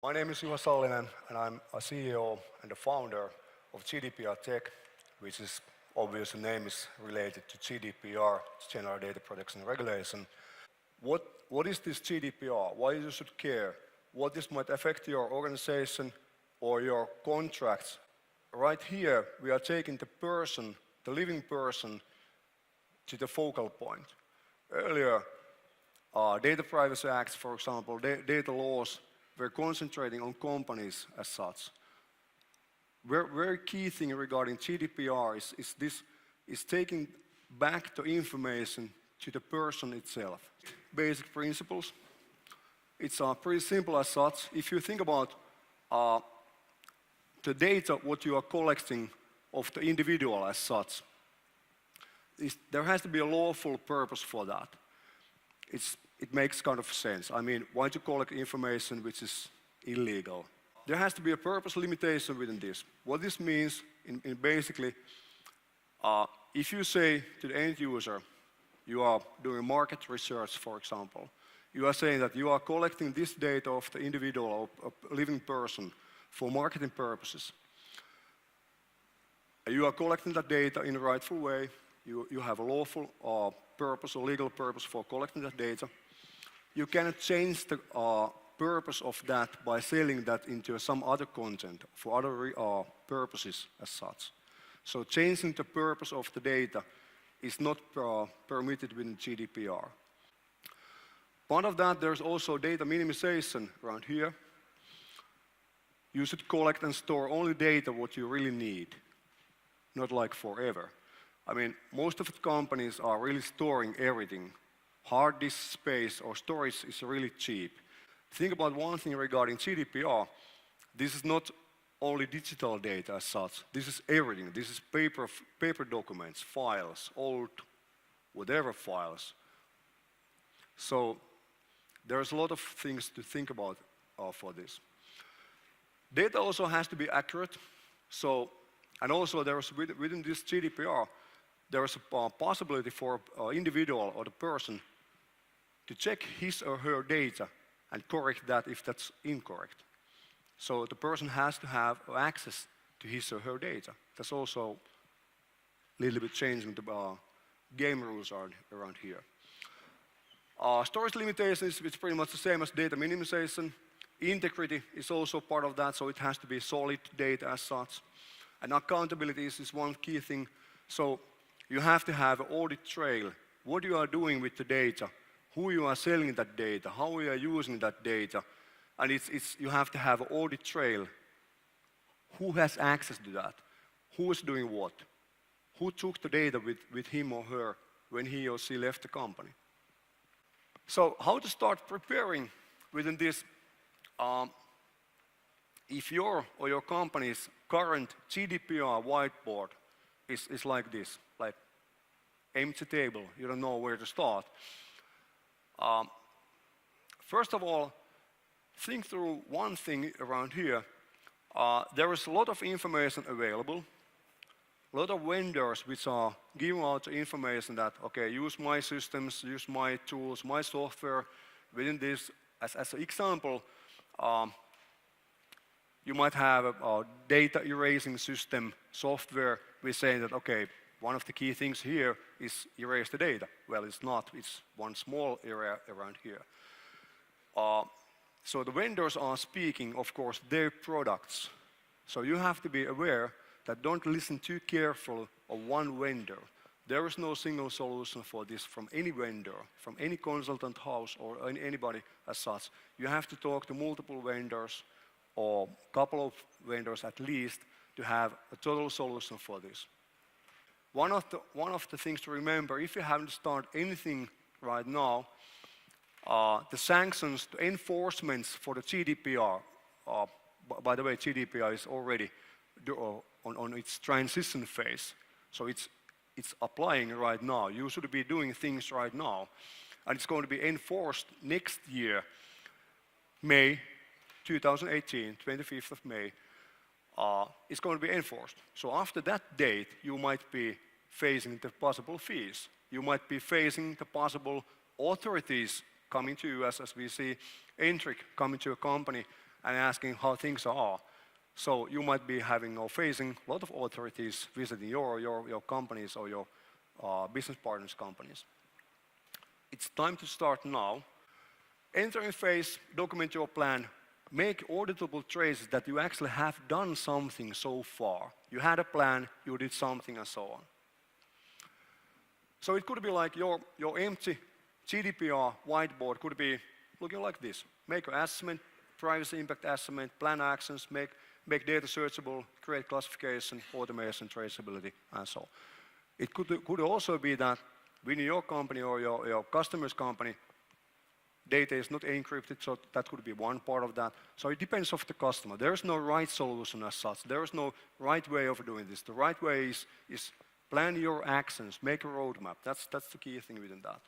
My name is Juha Sallinen, and I'm a CEO and the founder of GDPR Tech, which is obviously name is related to GDPR, General Data Protection Regulation. What is this GDPR? Why you should care? What this might affect your organization or your contracts? Right here, we are taking the person, the living person, to the focal point. Earlier, data privacy acts, for example, data laws, were concentrating on companies as such. Very key thing regarding GDPR is taking back the information to the person itself. Basic principles. It's pretty simple as such. If you think about the data, what you are collecting of the individual as such, there has to be a lawful purpose for that. It makes kind of sense. I mean, why to collect information which is illegal? There has to be a purpose limitation within this. What this means, in basically, if you say to the end user, you are doing market research, for example, you are saying that you are collecting this data of the individual, of a living person, for marketing purposes. You are collecting that data in a rightful way. You have a lawful purpose or legal purpose for collecting that data. You cannot change the purpose of that by selling that into some other content for other purposes as such. So changing the purpose of the data is not permitted within GDPR. Part of that, there's also data minimization around here. You should collect and store only data what you really need, not like forever. I mean, most of the companies are really storing everything. Hard disk space or storage is really cheap. Think about one thing regarding GDPR. This is not only digital data as such. This is everything. This is paper documents, files, old, whatever files. So there's a lot of things to think about for this. Data also has to be accurate. So, and also there's within this GDPR, there is a possibility for an individual or the person to check his or her data and correct that if that's incorrect. So the person has to have access to his or her data. That's also a little bit changing the game rules around here. Storage limitations is pretty much the same as data minimization. Integrity is also part of that, so it has to be solid data as such. And accountability is one key thing. So you have to have an audit trail. What you are doing with the data, who you are selling that data, how you are using that data, and you have to have an audit trail. Who has access to that? Who is doing what? Who took the data with him or her when he or she left the company? So how to start preparing within this? If your or your company's current GDPR whiteboard is like this, like empty table, you don't know where to start. First of all, think through one thing around here. There is a lot of information available, a lot of vendors which are giving out the information that, okay, use my systems, use my tools, my software. Within this, as an example, you might have a data erasing system software. We're saying that, okay, one of the key things here is erase the data. Well, it's not. It's one small area around here. So the vendors are speaking, of course, their products. So you have to be aware that don't listen too carefully of one vendor. There is no single solution for this from any vendor, from any consultant house or anybody as such. You have to talk to multiple vendors or a couple of vendors at least to have a total solution for this. One of the things to remember, if you haven't started anything right now, the sanctions, the enforcements for the GDPR, by the way, GDPR is already on its transition phase, so it's applying right now. You should be doing things right now, and it's going to be enforced next year, May 2018, 25th of May. It's going to be enforced. So after that date, you might be facing the possible fees. You might be facing the possible authorities coming to you, as we see Entric coming to a company and asking how things are. So you might be having or facing a lot of authorities visiting your companies or your business partners' companies. It's time to start now. Entering phase, document your plan, make auditable traces that you actually have done something so far. You had a plan, you did something, and so on. So it could be like your empty GDPR whiteboard could be looking like this. Make an assessment, privacy impact assessment, plan actions, make data searchable, create classification, automation, traceability, and so on. It could also be that within your company or your customer's company, data is not encrypted, so that could be one part of that. So it depends on the customer. There is no right solution as such. There is no right way of doing this. The right way is plan your actions, make a roadmap. That's the key thing within that.